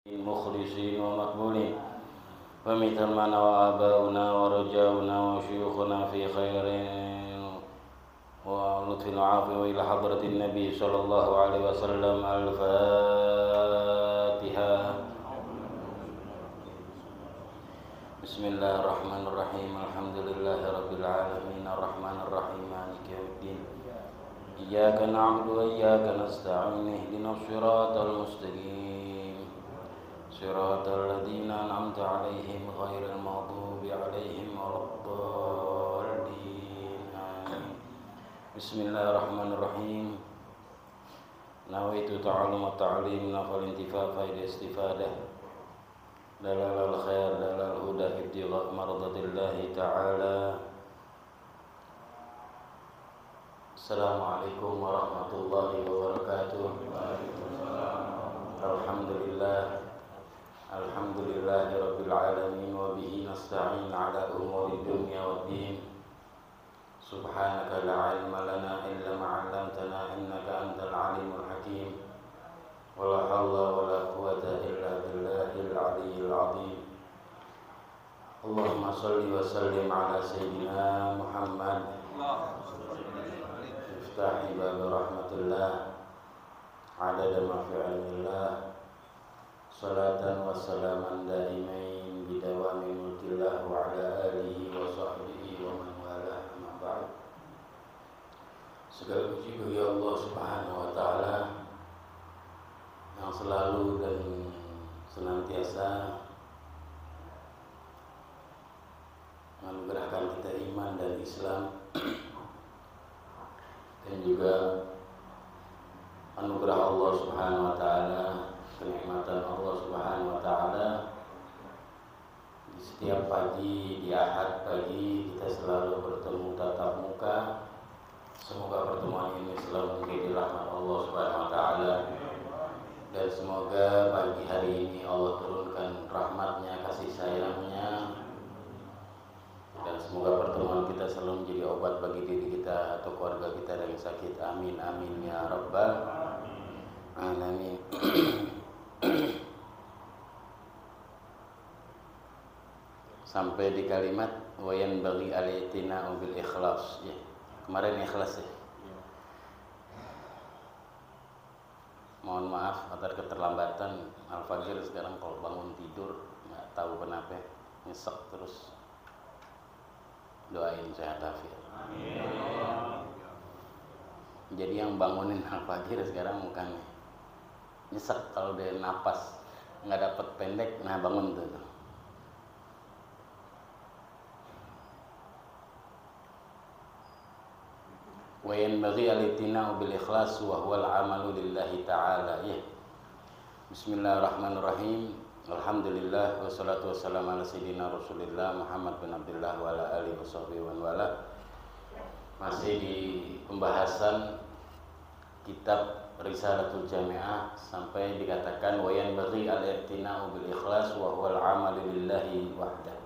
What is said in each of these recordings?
مخلصين ومقبولين فمثل ما نوى آباؤنا ورجاؤنا وشيوخنا في خير ولطف وعافية وإلى حضرة النبي صلى الله عليه وسلم. الفاتحة. بسم الله الرحمن الرحيم. الحمد لله رب العالمين الرحمن الرحيم مالك يوم الدين إياك نعبد وإياك نستعين اهدنا الصراط المستقيم صراط الذين أنعمت عليهم غير المغضوب عليهم ولا الضالين آمين. بسم الله الرحمن الرحيم. نويت تعلم التعليم نفع الانتفاع فائدة استفادة دلال الخير دلال الهدى ابتغاء مرضات الله تعالى. السلام عليكم ورحمة الله وبركاته. الحمد لله رب العالمين وبه نستعين على أمور الدنيا والدين. سبحانك لا علم لنا إلا ما علمتنا إنك أنت العليم الحكيم. ولا حول ولا قوة إلا بالله العلي العظيم. اللهم صل وسلم على سيدنا محمد مفتاح باب رحمة الله عدد ما في علم الله صلاة وسلاما دائمين بدوام ملك الله وعلى آله وصحبه ومن والاه. أما بعد. Segala puji bagi Allah Subhanahu wa taala yang selalu dan senantiasa menganugerahkan kita iman dan Islam, dan juga anugerah Allah Subhanahu wa taala, kenikmatan Allah Subhanahu wa taala di setiap pagi, di Ahad pagi kita selalu bertemu tatap muka. Semoga pertemuan ini selalu menjadi rahmat Allah Subhanahu wa taala, dan semoga pagi hari ini Allah turunkan rahmatnya, kasih sayangnya, dan semoga pertemuan kita selalu menjadi obat bagi diri kita atau keluarga kita yang sakit. Amin amin ya rabbal alamin. Sampai di kalimat wayan bagi al-i'tina'u bil ikhlas. Ya, kemarin ikhlas ya. Mohon maaf atas keterlambatan. Al-Fajr sekarang kalau bangun tidur nggak tahu kenapa nyesek terus. Doain sehat afiat. Jadi yang bangunin Al-Fajr sekarang bukan nyesek kalau dia napas nggak dapat pendek, nah bangun tuh. Wa yanbaghi al-i'tina'u bil ikhlas wa huwa al-'amalu lillahi ta'ala. Ya. Bismillahirrahmanirrahim. Alhamdulillah wassalatu wassalamu ala sayyidina Rasulillah Muhammad bin Abdullah wa ala alihi washabbihi wa wala. Masih di pembahasan kitab Risalatul Jami'ah sampai dikatakan wa yanbaghi al-i'tina'u bil ikhlas wa huwa al-'amalu lillahi wahdahu.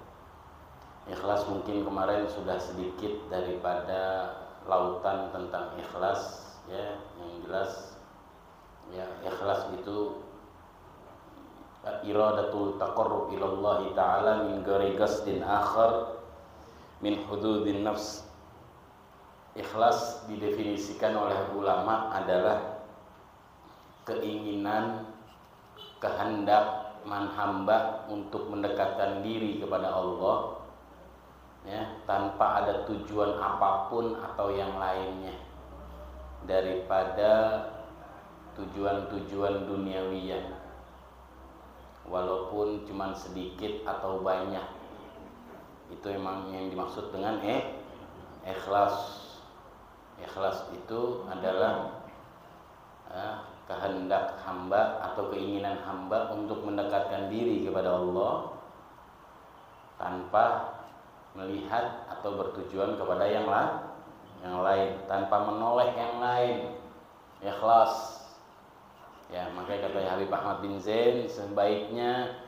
Ikhlas mungkin kemarin sudah sedikit daripada lautan tentang ikhlas, ya, yang jelas ya, ikhlas itu iradatul taqarrub ilallahi ta'ala min ghairi qasdin akhar min hududin nafs. Ikhlas didefinisikan oleh ulama adalah keinginan, kehendak hamba untuk mendekatkan diri kepada Allah, ya, tanpa ada tujuan apapun atau yang lainnya daripada tujuan-tujuan duniawiyah, walaupun cuma sedikit atau banyak. Itu memang yang dimaksud dengan ikhlas. Ikhlas itu adalah kehendak hamba atau keinginan hamba untuk mendekatkan diri kepada Allah tanpa melihat atau bertujuan kepada yang lain, tanpa menoleh yang lain. Ikhlas. Ya, makanya kata Habib Ahmad bin Zain, sebaiknya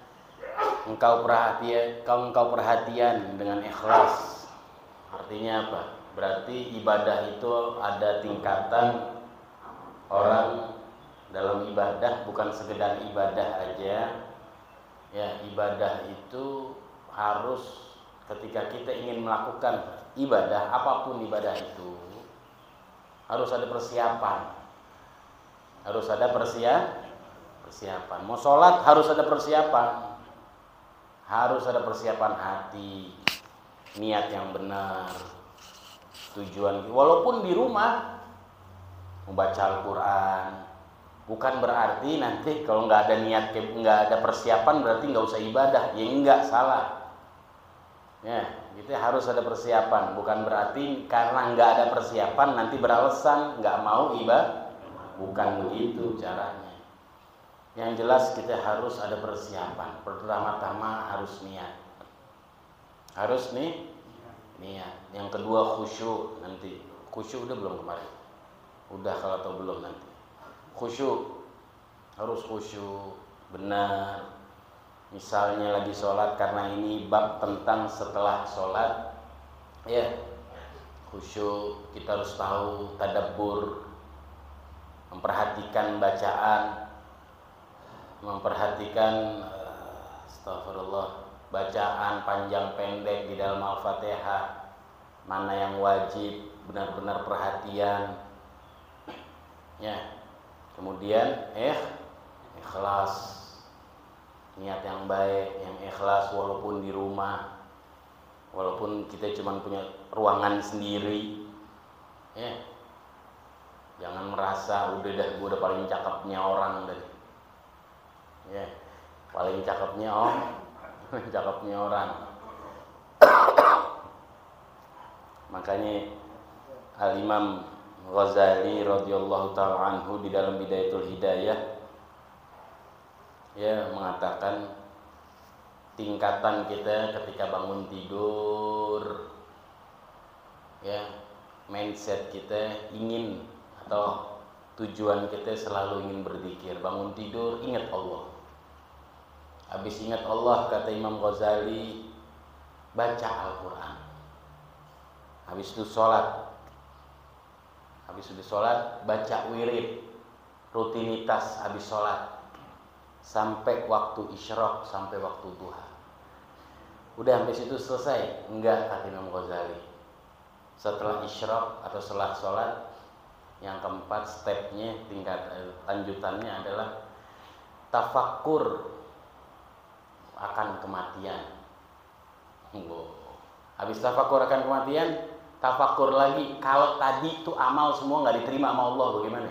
engkau perhatian dengan ikhlas. Artinya apa? Berarti ibadah itu ada tingkatan. Orang dalam ibadah bukan sekedar ibadah aja, Ya, ibadah itu harus ketika kita ingin melakukan ibadah, apapun ibadah itu, harus ada persiapan. Harus ada persiapan. Mau sholat harus ada persiapan. Harus ada persiapan hati, niat yang benar, tujuan. Walaupun di rumah membaca Al-Quran, bukan berarti nanti kalau nggak ada niat, nggak ada persiapan berarti nggak usah ibadah. Ya enggak, salah. Ya, itu harus ada persiapan. Bukan berarti karena nggak ada persiapan nanti beralasan nggak mau ibadah. Bukan begitu caranya. Yang jelas kita harus ada persiapan. Pertama-tama harus niat. Harus niat. Yang kedua khusyuk nanti. Khusyuk udah belum kemarin? Udah kalau atau belum nanti. Khusyuk. Harus khusyuk. Benar. Misalnya lagi sholat, karena ini bab tentang setelah sholat. Ya. Khusyuk. Kita harus tahu tadabbur. Memperhatikan bacaan. Memperhatikan astagfirullah, bacaan panjang pendek di dalam Al-Fatihah, mana yang wajib, benar-benar perhatian ya. Kemudian ikhlas, niat yang baik, yang ikhlas walaupun di rumah, walaupun kita cuma punya ruangan sendiri ya. Jangan merasa gue udah paling cakepnya orang deh. Ya, paling cakepnya orang. Makanya Al-Imam Ghazali radhiyallahu ta'ala anhu di dalam Bidayatul Hidayah ya mengatakan tingkatan kita ketika bangun tidur ya, mindset kita ingin atau tujuan kita selalu ingin berzikir. Bangun tidur ingat Allah. Habis ingat Allah, kata Imam Ghazali, baca Al-Quran. Habis itu sholat. Baca wirid. Rutinitas habis sholat. Sampai waktu isyraq, sampai waktu duha. Udah sampai situ selesai? Enggak, kata Imam Ghazali. Setelah isyraq atau setelah sholat, yang keempat stepnya, tingkat lanjutannya adalah tafakkur akan kematian. Habis tafakkur akan kematian, tafakkur lagi. Kalau tadi itu amal semua nggak diterima sama Allah, bagaimana?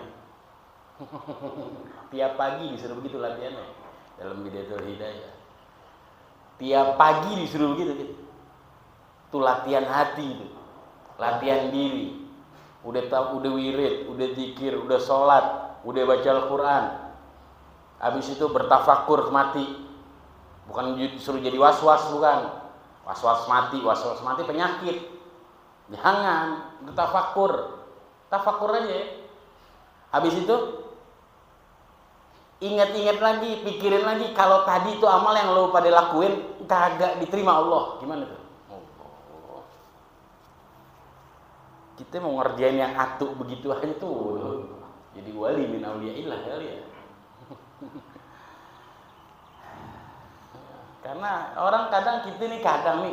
Tiap pagi disuruh begitu latihannya dalam Bidayatul Hidayah. Tiap pagi disuruh begitu. Itu latihan hati itu, latihan diri. Udah wirid, udah zikir, udah sholat, udah baca Al-Quran. Habis itu bertafakur mati. Bukan disuruh jadi was-was, bukan. Was-was mati penyakit. Jangan, bertafakur. Tafakur aja. Habis itu ingat-ingat lagi, pikirin lagi kalau tadi itu amal yang lo pada lakuin kagak diterima Allah. Gimana tuh? Kita mau ngerjain yang atuk begitu aja tuh jadi wali min auliyaillah kali ya. Karena orang kadang kita nih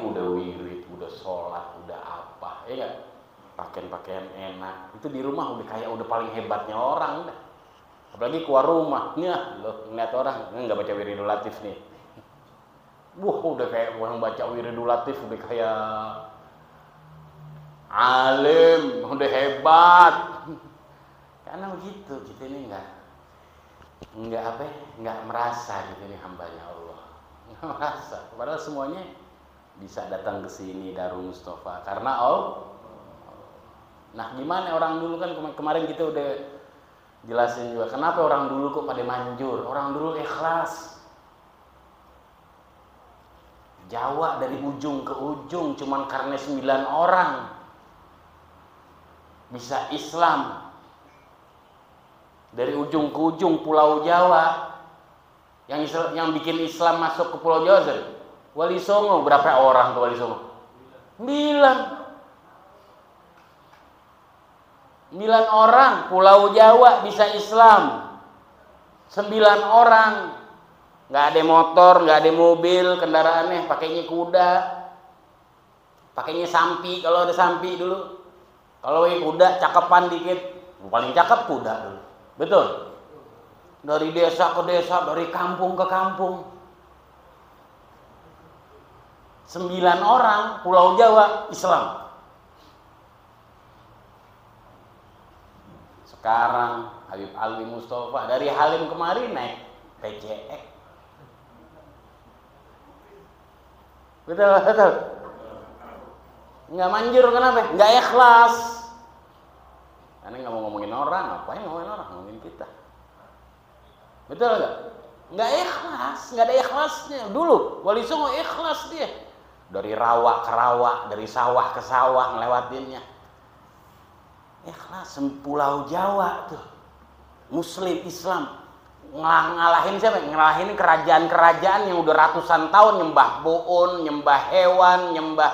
udah wirid, udah sholat, udah apa ya kan, pakaian enak, itu di rumah udah paling hebatnya orang dah. Apalagi keluar rumah lo ngeliat orang nggak baca wiridul latif nih, udah kayak orang baca wiridul latif, udah kayak alim, udah hebat. Karena begitu, kita ini nggak merasa gitu nih hambanya Allah, nggak merasa. Padahal semuanya bisa datang ke sini Darul Mustafa karena Allah. Nah, gimana orang dulu kan kemarin kita udah jelasin juga kenapa orang dulu kok pada manjur. Orang dulu ikhlas. Jawa dari ujung ke ujung cuman karena 9 orang bisa Islam. Dari ujung ke ujung Pulau Jawa yang bikin Islam masuk ke Pulau Jawa Wali Songo. Berapa orang tuh Wali Songo? 9 orang Pulau Jawa bisa Islam. 9 orang nggak ada motor, nggak ada mobil, kendaraannya pakainya kuda, pakainya sampi kalau ada sampi dulu. Kalau kuda cakepan dikit, paling cakep kuda dulu, betul. Dari desa ke desa, dari kampung ke kampung. 9 orang Pulau Jawa Islam. Sekarang Habib Alwi Mustafa dari Halim kemarin naik PCX. Betul. Nggak manjur kenapa? Nggak ikhlas. Karena nggak mau ngomongin orang, ngapain ngomongin orang, ngomongin kita. Betul nggak? Nggak ikhlas, nggak ada ikhlasnya. Dulu Wali Songo ikhlas dia. Dari rawa ke rawa, dari sawah ke sawah ngelewatinnya. Ikhlas. Pulau Jawa tuh Muslim Islam ngalahin siapa? Ngalahin kerajaan-kerajaan yang udah ratusan tahun nyembah boon, nyembah hewan, nyembah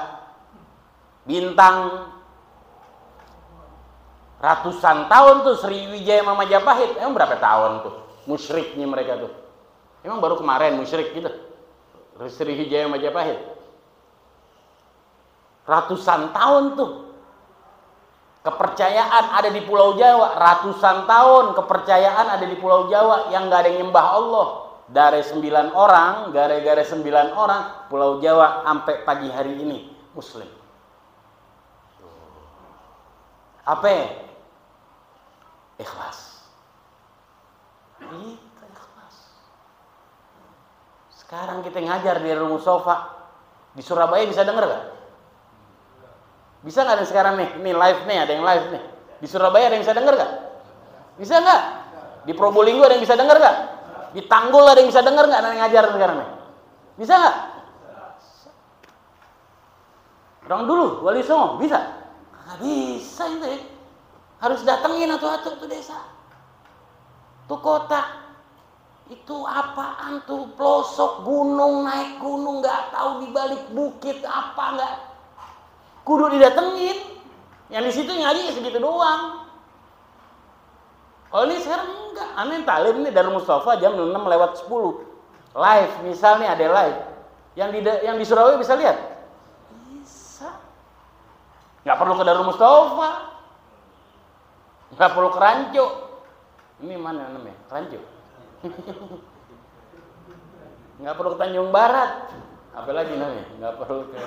bintang. Ratusan tahun tuh Sriwijaya sama Majapahit. Emang berapa tahun tuh musyriknya mereka tuh? Emang baru kemarin musyrik gitu Sriwijaya sama Majapahit. Ratusan tahun tuh kepercayaan ada di Pulau Jawa. Ratusan tahun kepercayaan ada di Pulau Jawa yang nggak ada yang nyembah Allah. Dari 9 orang, gara-gara 9 orang Pulau Jawa sampai pagi hari ini Muslim. Apa? Ikhlas. Itu ikhlas. Sekarang kita ngajar di Rumus Sofa di Surabaya, bisa denger gak? Bisa nggak ada sekarang nih? Ini live nih, ada yang live nih. Di Surabaya ada yang bisa denger gak? Bisa nggak? Di Probolinggo ada yang bisa denger gak? Di Tanggul ada yang bisa denger nggak? Ada yang ngajar sekarang nih? Bisa nggak? Orang dulu Wali Songo bisa? Nggak bisa itu. Harus datengin atu-atu tuh desa, tuh kota. Itu apaan tuh? Pelosok gunung, naik gunung, nggak tahu di balik bukit apa, nggak kudu didatengin. Yang di situ ngaji segitu doang. Kalau ini sekarang enggak. Aneh talim nih dari Mustafa jam 6:10 live, misalnya ada live. Yang di Surabaya bisa lihat? Bisa. Nggak perlu ke Darul Mustafa, nggak perlu ke Rancu. Ini mana namanya? Rancu. Nggak perlu ke Tanjung Barat. Apalagi namanya? Nggak perlu ke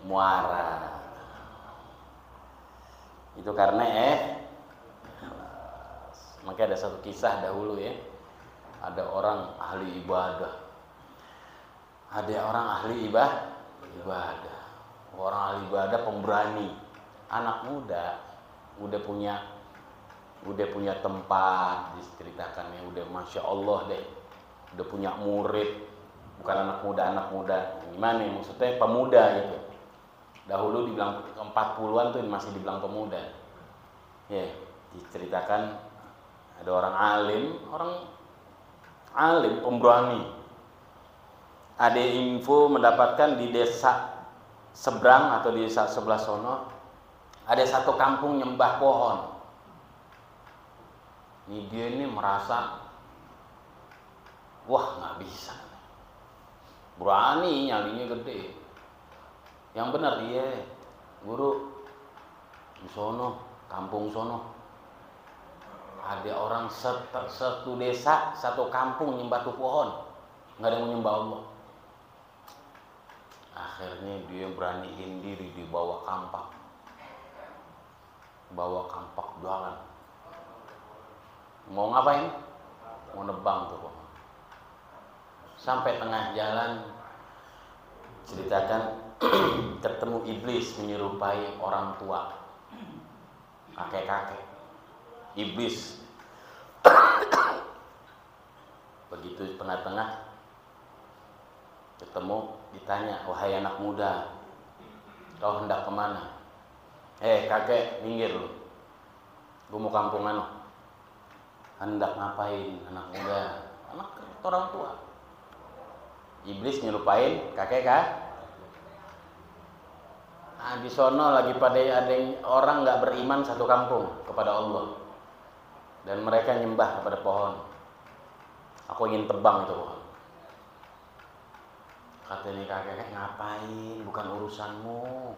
Muara. Itu karena makanya ada satu kisah dahulu ya. Ada orang ahli ibadah. Ada orang ahli ibadah. Orang ahli ibadah pemberani. Anak muda udah punya tempat diceritakannya, udah masya Allah deh. Udah punya murid. Bukan anak muda. Gimana ya? Maksudnya pemuda gitu. Dahulu dibilang 40-an tuh masih dibilang pemuda. Ya, diceritakan ada orang alim pemberani. Ada info mendapatkan di desa seberang atau di desa sebelah sono ada satu kampung nyembah pohon. Ini dia ini merasa wah nggak bisa. Berani, nyalinya gede. Yang benar dia, guru di sono, kampung sono. Ada orang satu desa, satu kampung nyembah tuh pohon. Nggak ada yang menyembah Allah. Akhirnya dia beraniin diri dibawa kampak. Bawa kampak jualan. Mau ngapain? Mau nebang tuh pohon. Sampai tengah jalan ceritakan ketemu iblis menyerupai orang tua, kakek-kakek. Iblis begitu tengah-tengah ketemu, ditanya, wahai anak muda, kau hendak kemana? Kakek, minggir lu, gue mau kampung anu. Hendak ngapain anak muda? Anak orang tua. Iblis nyerupain kakek kan? Di sono lagi pada ada orang nggak beriman satu kampung kepada Allah, dan mereka nyembah kepada pohon. Aku ingin tebang itu pohon. Kata ini kakek, ngapain? Bukan urusanmu.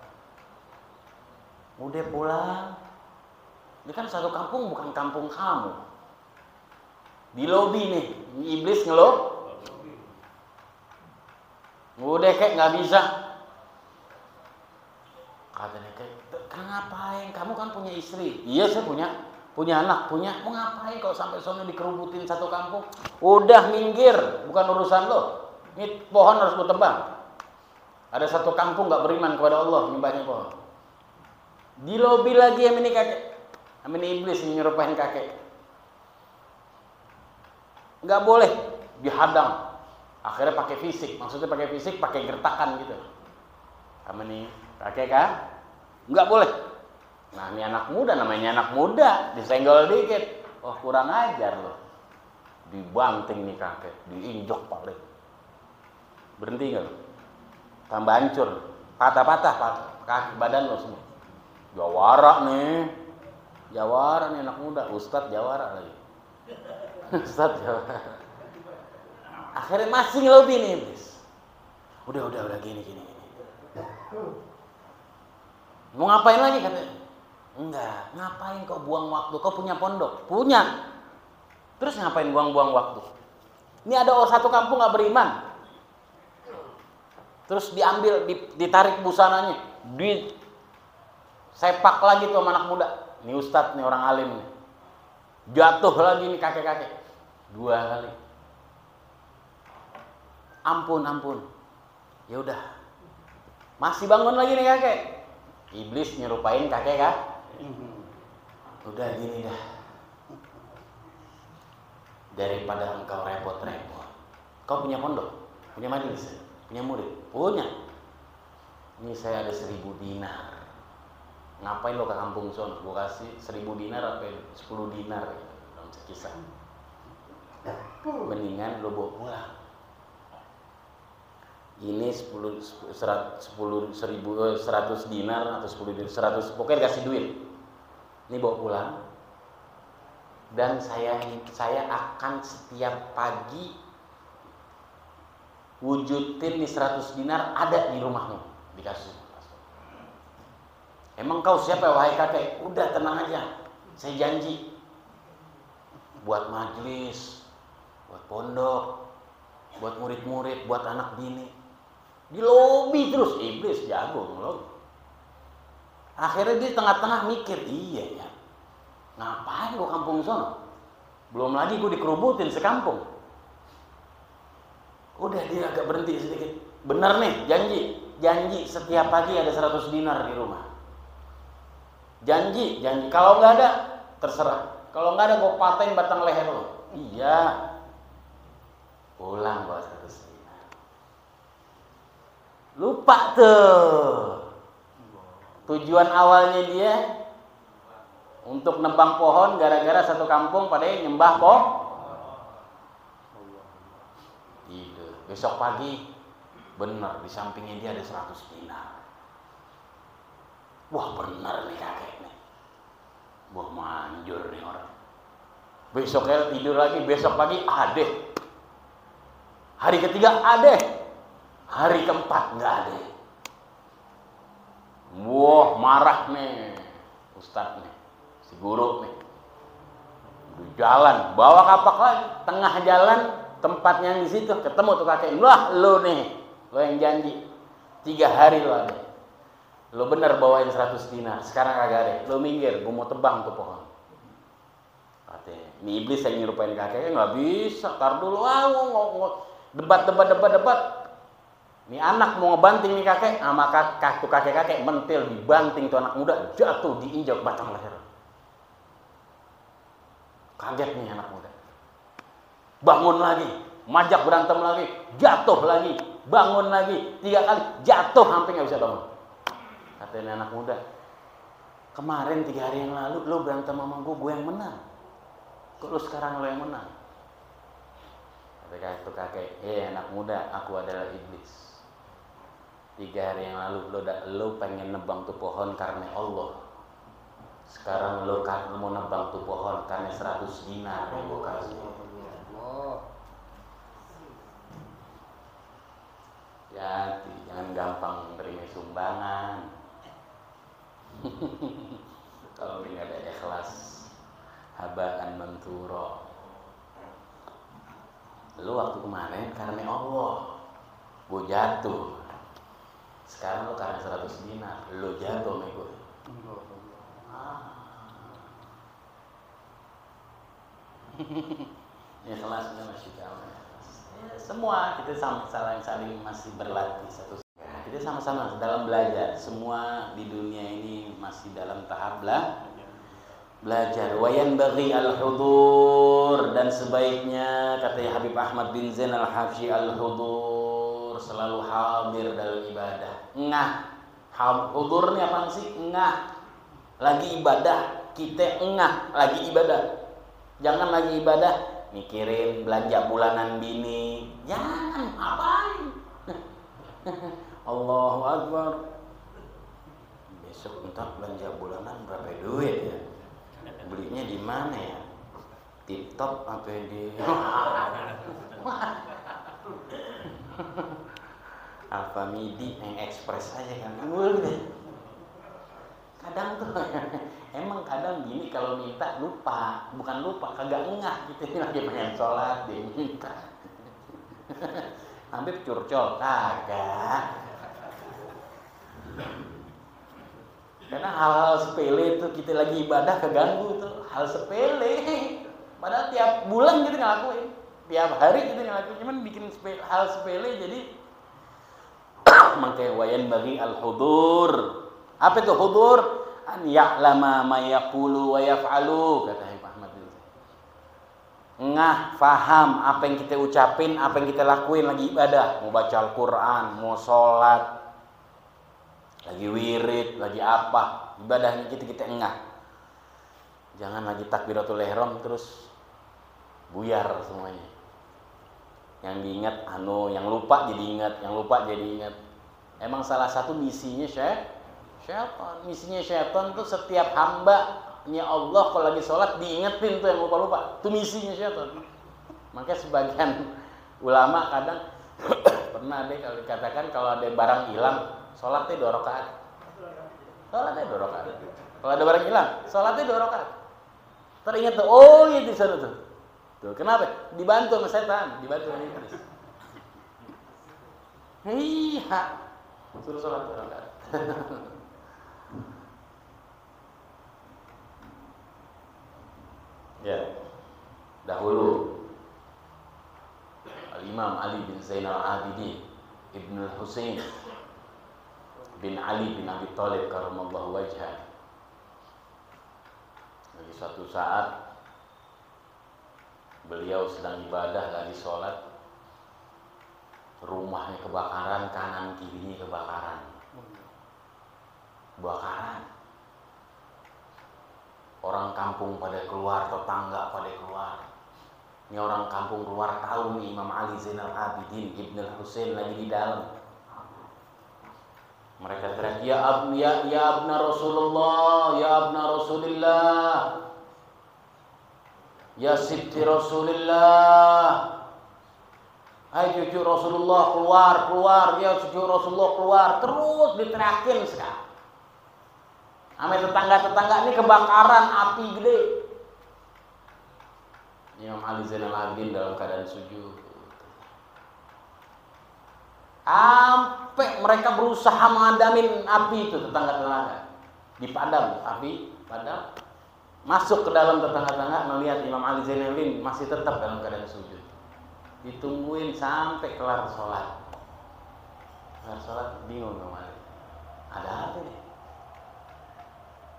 Udah pulang. Ini kan satu kampung, bukan kampung kamu. Di lobi nih, iblis ngelob. Udah kek, nggak bisa. Katanya kek, ngapain? Kamu kan punya istri. Iya, saya punya anak, mau ngapain kalau sampai sono dikerubutin satu kampung? Udah minggir, bukan urusan lo. Ini pohon harus gue tebang. Ada satu kampung nggak beriman kepada Allah, nyembahnya pohon. Di lobi lagi yang ini kakek, yang ini iblis nyerupain kakek. Nggak boleh, dihadang. Akhirnya pakai fisik, maksudnya pakai fisik, pakai gertakan gitu. Sama nih kakek kan, nggak boleh. Nah ini anak muda, namanya anak muda, disenggol dikit, oh kurang ajar loh. Dibanting nih kakek, diinjok paling. Berhenti nggak? Tambah hancur, patah-patah kaki badan lo semua. Jawara nih anak muda, Ustadz jawara lagi. Ustadz jawara. Akhirnya masih ngelobi nih iblis. Udah gini. Mau ngapain lagi katanya? Enggak, ngapain kau buang waktu? Kau punya pondok? Punya. Terus ngapain buang-buang waktu? Ini ada satu kampung gak beriman. Terus diambil, ditarik busananya, disepak lagi tuh sama anak muda. Ini ustadz nih, orang alim nih. Jatuh lagi nih kakek-kakek. 2 kali. Ampun. Ya udah. Masih bangun lagi nih kakek. Iblis nyerupain kakek kan? Udah gini dah. Daripada engkau repot-repot. Kau punya pondok? Punya majelis? Punya murid? Punya. Ini saya ada 1000 dinar. Ngapain lo ke kampung sono? Gua kasih 1000 dinar apa 10 dinar gitu, dalam sekisah. Mendingan lo bawa pulang. Ini 100 dinar atau 10 dinar, 100, pokoknya dikasih duit. Ini bawa pulang. Dan saya akan setiap pagi wujudin nih 100 dinar ada di rumahmu, dikasih. Emang kau siapa wahai kakek? Udah tenang aja, saya janji. Buat majelis, buat pondok, buat murid-murid, buat anak bini. Di lobi terus, iblis jago ngelobi. Akhirnya dia tengah-tengah mikir, iya ya, ngapain gua kampung sono? Belum lagi gua dikerubutin sekampung. Udah dia agak berhenti sedikit. Bener nih, janji setiap pagi ada 100 dinar di rumah. Janji. Kalau nggak ada, terserah. Kalau nggak ada, gua patahin batang leher lo. Iya. Pulang bawa 100 dinar. Lupa tuh. Tujuan awalnya dia untuk nebang pohon gara-gara satu kampung pada nyembah pohon. Gitu. Besok pagi bener di sampingnya dia ada 100 dinar. Wah bener nih kakek nih. Wah manjur nih orang. Besoknya tidur lagi, besok pagi ada. Hari ketiga ada. Hari keempat nggak ada. Wah marah nih ustadz nih, si guru nih. Udah jalan, bawa kapak lagi, tengah jalan tempatnya di situ ketemu tuh kakek. Wah lo nih, lo yang janji 3 hari lo ada. Lo bener bawain 100 dinar, sekarang kagak ada. Lo minggir, gue mau tebang tuh pohon. Katanya, ini iblis yang nyerupain kakeknya nggak bisa. Tar dulu, debat. Ini anak mau ngebanting nih kakek, sama kakek mentil dibanting tuh anak muda, jatuh diinjak batang leher. Kaget nih anak muda. Bangun lagi, majak berantem lagi, jatuh lagi, bangun lagi, 3 kali, jatuh hampir nggak bisa bangun. Katanya anak muda, kemarin 3 hari yang lalu lo berantem sama gue yang menang. Kok lo sekarang lo yang menang? Kata kakek, anak muda, aku adalah iblis. 3 hari yang lalu lo pengen nebang tuh pohon karena Allah. Sekarang lo mau nebang tuh pohon karena 100 dinar yang gue kasih. Kalau nggak ada ikhlas, habaan manthura. Lu waktu kemarin karena Allah, gue jatuh. Sekarang lu karena 100 dinar, lu jatuh sama gue. Ikhlas masih jauh. Semua kita saling masih berlatih satu. Kita sama-sama dalam belajar. Semua di dunia ini masih dalam tahap belajar. Wayan bagi al-hudur, dan sebaiknya kata Habib Ahmad bin Zain al-Hafsyi al-hudur, selalu hadir dalam ibadah. Hudur ini apa sih? Lagi ibadah, kita lagi ibadah. Jangan lagi ibadah mikirin belanja bulanan bini. Jangan, ngapain? Allahu Akbar. Besok entar belanja bulanan berapa duit ya? Belinya di mana ya? TikTok apa di Alfamidi yang Express aja kan? Kadang tuh emang kadang gini kalau minta lupa, bukan lupa, kagak gitu, lagi pengen sholat dia minta. Hampir curcol, kagak. Karena hal-hal sepele itu kita lagi ibadah keganggu tuh, hal sepele. Padahal tiap bulan kita ngelakuin, tiap hari kita ngelakuin, cuman bikin hal sepele jadi makanya wayan bagi al-hudur. Apa itu hudur? An ya'lama ma yaqulu wa yaf'alu, kata Habib Ahmad itu. Faham apa yang kita ucapin, apa yang kita lakuin lagi ibadah, mau baca Al-Qur'an, mau sholat, lagi wirid, lagi apa, ibadahnya kita Jangan lagi takbiratul ihram terus buyar semuanya. Yang diingat yang lupa jadi ingat, yang lupa jadi ingat. Emang salah satu misinya syaitan. Misinya syaitan tuh setiap hamba-nya Allah kalau lagi sholat diingetin tuh yang lupa-lupa. Itu misinya syaitan. Makanya sebagian ulama kadang pernah ada kalau dikatakan kalau ada barang hilang, sholatnya 2 rakaat. Kalau ada barang hilang, sholatnya 2 rakaat. Teringat tuh, oh iya di sana tuh. Tuh, kenapa? Dibantu sama setan, dibantu sama iblis. Iya. Suruh sholat 2 rakaat. Ya, dahulu Al-Imam Ali bin Zainal Abidin Ibn Husain bin Ali bin Abi Thalib karamallahu wajhah. Lagi suatu saat beliau sedang ibadah, lagi sholat, rumahnya kebakaran, kanan kirinya kebakaran. Orang kampung pada keluar, tetangga pada keluar. Ini orang kampung keluar tahu nih Imam Ali Zainal Abidin Ibn Husain lagi di dalam. Mereka teriak, ya abna Rasulullah, ya abna Rasulillah, ya sibti Rasulillah. Hai cucu Rasulullah keluar, ya cucu Rasulullah keluar. Terus diteriakin sekarang. Ame tetangga-tetangga ini kebakaran, api gede. Imam Ali Zainal Abidin dalam keadaan sujud. Sampai mereka berusaha mengadami api itu, tetangga-tetangga. Dipadam, api padam. Masuk ke dalam tetangga-tetangga melihat Imam Ali Zainal Abidin masih tetap dalam keadaan sujud. Ditungguin sampai kelar sholat. Bingung Imam Ali. Ada apa nih?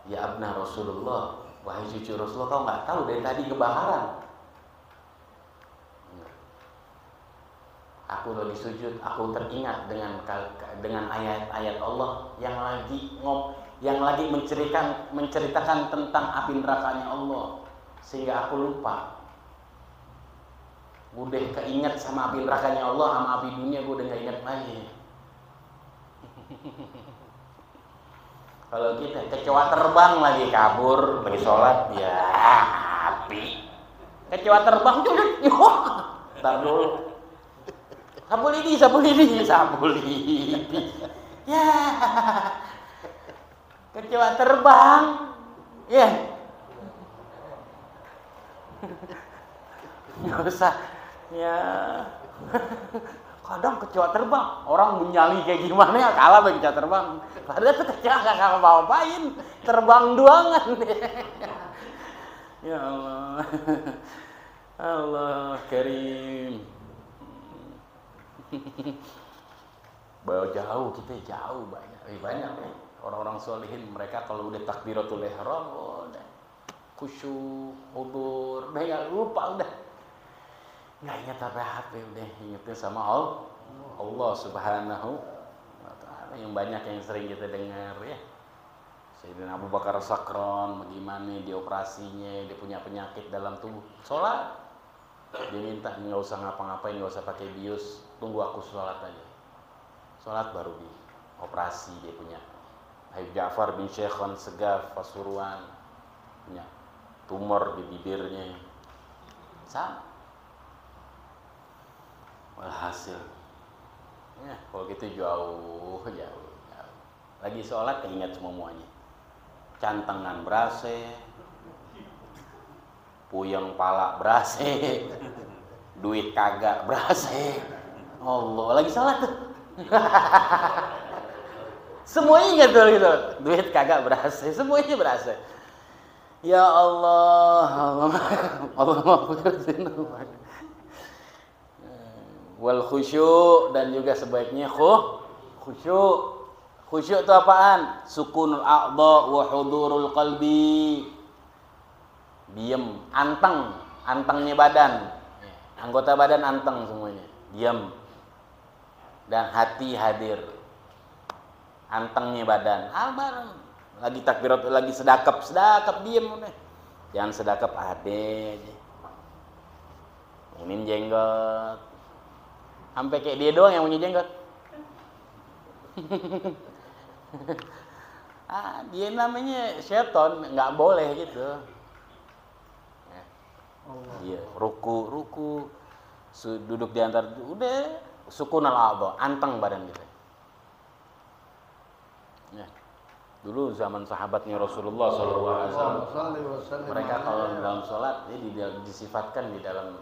Ya abna Rasulullah, wahai cucu Rasulullah, kau nggak tahu dari tadi kebakaran? Aku lagi sujud, aku teringat dengan ayat-ayat Allah yang lagi menceritakan tentang api nerakanya Allah, sehingga aku lupa. Udah keinget sama api nerakanya Allah, sama api dunia gue udah nggak ingat lagi. Kalau kita kecoa terbang lagi kabur, lagi sholat, ya api. Kecoa terbang, tar dulu. Sapu lidi. Ya. Kecoa terbang. Ya. Nggak usah. Ya. Kadang kecoa terbang, orang menyali kayak gimana ya kalah bagi kecoa terbang. Padahal tuh kecoa nggak ngapa-ngapain, terbang doangan. Ya Allah, Allah Karim. Jauh kita jauh banyak ya. Orang-orang solihin mereka kalau udah takbiratul ihram, udah khusyuk, hudur, udah nggak lupa udah. Nggak ingat apa-apa udah ingetnya sama Allah Subhanahu wa Ta'ala yang banyak yang sering kita dengar ya. Sayyidina Abu Bakar sakron, bagaimana dia operasinya, dia punya penyakit dalam tubuh. Sholat, dia minta nggak usah ngapa-ngapain, nggak usah pakai bius, tunggu aku sholat aja. Sholat baru di operasi dia punya. Habib Ja'far bin Syekhon Segaf Pasuruan punya tumor di bibirnya. Sama. Walhasil, ya kalau gitu jauh. Lagi sholat keinget semuanya. Cantengan berase, puyeng pala berase, duit kagak berase. Allah, lagi sholat tuh. Semuanya ingat tuh gitu. Duit kagak berase, semuanya berase. Ya Allah, Allah maafkan wal khusyuk, dan juga sebaiknya khusyuk. Khusyuk itu apaan? Sukunul a'dha wa hudurul qalbi. Diam, antengnya badan. Anggota badan anteng semuanya. Diam. Dan hati hadir. Antengnya badan. Bareng. Lagi takbirat, lagi sedekap diam udah. Jangan sedekap ade aja. Ini jenggot. Sampai kayak dia doang yang punya jenggot. Dia namanya syaitan, nggak boleh gitu. Iya, ruku, duduk di antara, udah sukunal a'dha, anteng badan kita. Ya. Dulu zaman sahabatnya Rasulullah SAW, mereka kalau dalam sholat, disifatkan di dalam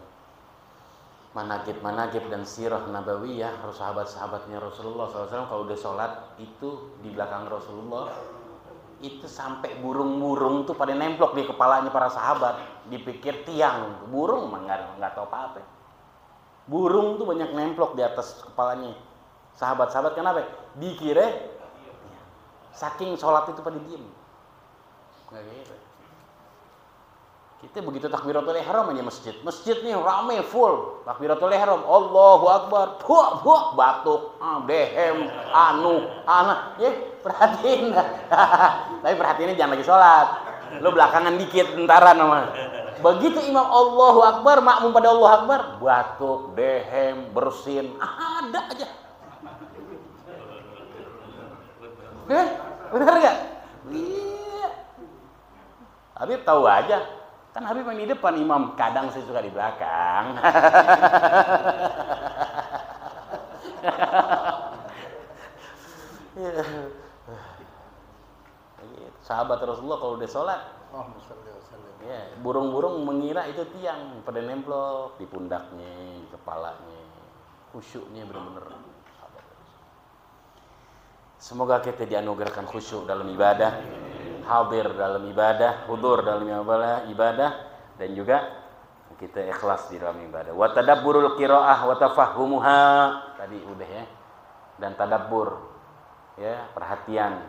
manaqib dan sirah nabawiyah, sahabat-sahabatnya Rasulullah SAW kalau udah sholat itu di belakang Rasulullah itu sampai burung-burung tuh pada nemplok di kepalanya para sahabat. Dipikir tiang, burung mah nggak tahu apa-apa. Burung tuh banyak nemplok di atas kepalanya sahabat-sahabat. Kenapa? Dikira saking sholat itu pada diem. Nggak gitu. Kita begitu takbiratul ihram aja masjid nih rame full takbiratul ihram, Allahu Akbar, batuk, dehem, ya perhatiin. Tapi perhatiinnya jangan lagi sholat, lo belakangan dikit entaran nama. Begitu imam Allahu Akbar, makmum pada Allahu Akbar, batuk, dehem, bersin, ada aja. Bener gak? Iya. Habib tahu aja. Kan Habib yang di depan, imam kadang saya suka di belakang. Sahabat Rasulullah kalau udah sholat, ya, burung-burung mengira itu tiang pada nemplok di pundaknya, di kepalanya. Khusyuknya benar-benar. Semoga kita dianugerahkan khusyuk dalam ibadah, hadir dalam ibadah, hudur dalam ibadah, dan juga kita ikhlas di dalam ibadah. Wa tadabburul qiraah wa tafahhumuha, tadi udah ya. Dan tadabbur, ya, perhatian,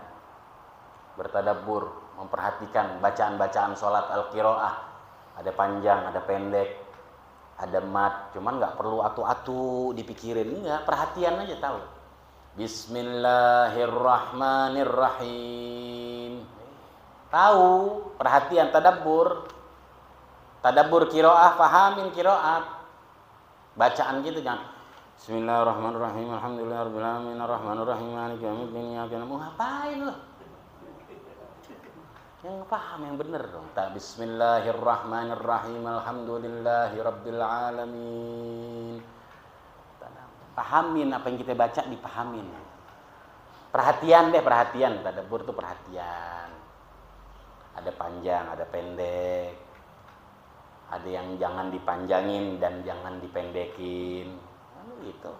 bertadabbur, memperhatikan bacaan-bacaan salat al-qiraah. Ada panjang, ada pendek, ada mat, cuman nggak perlu atu-atu dipikirin, enggak, perhatian aja tahu. Bismillahirrahmanirrahim. Tahu, perhatian, tadabbur qiraah, pahamin qiraat. Bacaan gitu jangan Bismillahirrahmanirrahim, alhamdulillahirabbil alamin, arrahmanirrahim, maliki yaumiddin, iyyaka na'budu. Ngapain lo? Yang paham yang bener dong. Bismillahirrahmanirrahim, alhamdulillahirabbil alamin. Pahamin apa yang kita baca, dipahamin. Perhatian deh, perhatian. Tadabbur itu perhatian. Ada panjang, ada pendek. Ada yang jangan dipanjangin dan jangan dipendekin. Gitu.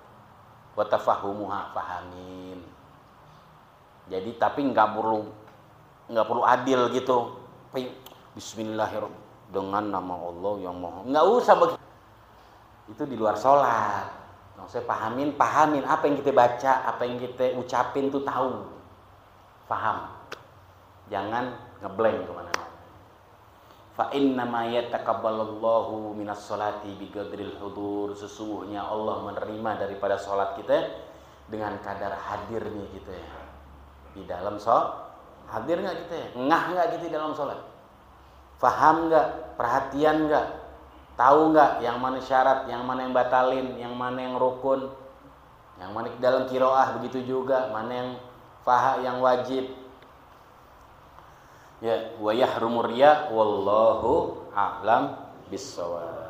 Wa tafahumuha, fahamin. Jadi tapi nggak perlu adil gitu. Bismillahirrahmanirrahim dengan nama Allah yang Maha. Nggak usah begitu. Itu di luar sholat. Maksudnya pahamin apa yang kita baca, apa yang kita ucapin tuh tahu, paham. Jangan ngeblank kemana-mana. Fa inna ma yataqabbalallahu minas sholati biqadril hudur. Sesungguhnya Allah menerima daripada sholat kita dengan kadar hadirnya kita ya. Di dalam sholat hadir nggak kita ya? Ngah nggak kita di dalam sholat? Faham nggak? Perhatian nggak? Tahu nggak yang mana syarat, yang mana yang batalin, yang mana yang rukun, yang mana dalam qiraah begitu juga, mana yang faha yang wajib. Ya, wa yahrumur riya wallahu a'lam bissawab.